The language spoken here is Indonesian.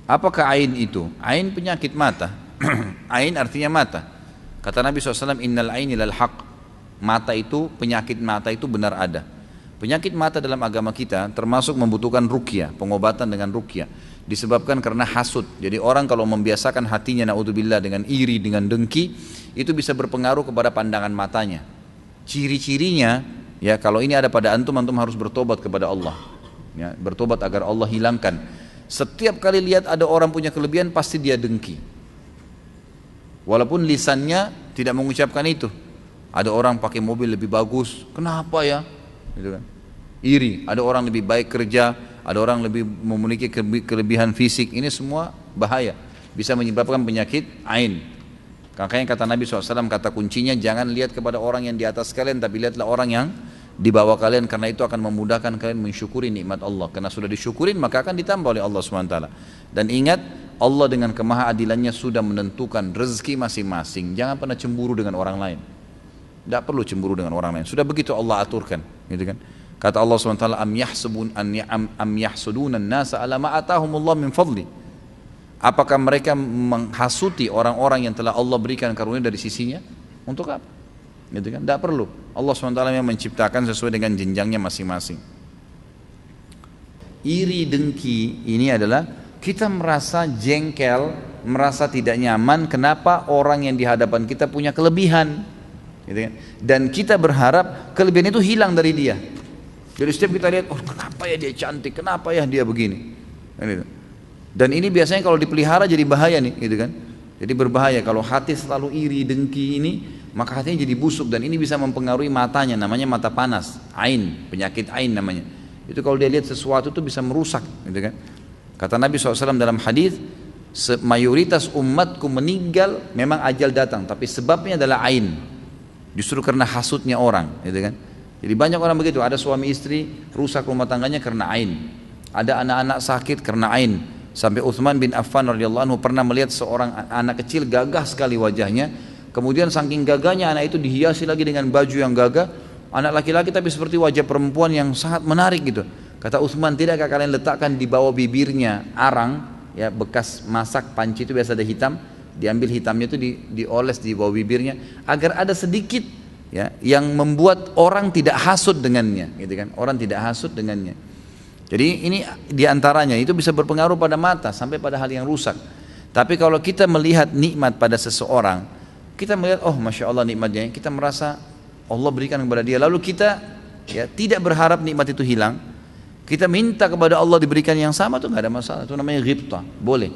Apakah ain itu? Ain penyakit mata. Ain artinya mata. Kata Nabi SAW, innal aini lal haq. Mata itu, penyakit mata itu benar ada. Penyakit mata dalam agama kita termasuk membutuhkan ruqyah, pengobatan dengan ruqyah. Disebabkan karena hasud. Jadi orang kalau membiasakan hatinya naudzubillah dengan iri, dengan dengki, itu bisa berpengaruh kepada pandangan matanya. Ciri-cirinya, ya kalau ini ada pada antum, antum harus bertobat kepada Allah. Ya, bertobat agar Allah hilangkan. Setiap kali lihat ada orang punya kelebihan, pasti dia dengki. Walaupun lisannya tidak mengucapkan itu. Ada orang pakai mobil lebih bagus, kenapa ya? Gitu kan. Iri, ada orang lebih baik kerja, ada orang lebih memiliki kelebihan fisik, ini semua bahaya, bisa menyebabkan penyakit ain. Makanya kata Nabi SAW, kata kuncinya jangan lihat kepada orang yang di atas kalian, tapi lihatlah orang yang di bawah kalian, karena itu akan memudahkan kalian mensyukuri nikmat Allah. Karena sudah disyukurin maka akan ditambah oleh Allah SWT. Dan ingat, Allah dengan kemahaadilannya sudah menentukan rezeki masing-masing. Jangan pernah cemburu dengan orang lain. Tidak perlu cemburu dengan orang lain. Sudah begitu Allah aturkan, gitu kan? Kata Allah SWT, am yahsuduna an-nasa ala ma atahumullah min fadli. Apakah mereka menghasuti orang-orang yang telah Allah berikan karunia dari sisinya? Untuk apa? Gitu kan? Tidak perlu. Allah SWT yang menciptakan sesuai dengan jenjangnya masing-masing. Iri dengki ini adalah kita merasa jengkel, merasa tidak nyaman. Kenapa orang yang di hadapan kita punya kelebihan? Gitu kan? Dan kita berharap kelebihan itu hilang dari dia. Jadi setiap kita lihat, oh kenapa ya dia cantik, kenapa ya dia begini. Dan ini biasanya kalau dipelihara jadi bahaya nih, gitu kan? Jadi berbahaya kalau hati selalu iri, dengki ini, maka hatinya jadi busuk dan ini bisa mempengaruhi matanya, namanya mata panas, ain, penyakit ain namanya. Itu kalau dia lihat sesuatu itu bisa merusak, gitu kan? Kata Nabi SAW dalam hadis, mayoritas umatku meninggal memang ajal datang, tapi sebabnya adalah ain. Justru karena hasutnya orang, gitu kan? Jadi banyak orang begitu, ada suami istri rusak rumah tangganya karena ain, ada anak-anak sakit karena ain. Sampai Utsman bin Affan radhiyallahu anhu pernah melihat seorang anak kecil gagah sekali wajahnya, kemudian saking gagahnya anak itu dihiasi lagi dengan baju yang gagah, anak laki-laki tapi seperti wajah perempuan yang sangat menarik gitu. Kata Utsman, tidakkah kalian letakkan di bawah bibirnya arang, ya bekas masak panci itu biasa ada hitam, diambil hitamnya itu dioles di bawah bibirnya agar ada sedikit ya yang membuat orang tidak hasut dengannya, gitu kan? Orang tidak hasut dengannya. Jadi ini diantaranya itu bisa berpengaruh pada mata sampai pada hal yang rusak. Tapi kalau kita melihat nikmat pada seseorang, kita melihat oh masya Allah nikmatnya, kita merasa Allah berikan kepada dia, lalu kita ya tidak berharap nikmat itu hilang. Kita minta kepada Allah diberikan yang sama, itu nggak ada masalah. Itu namanya ghibtah, boleh.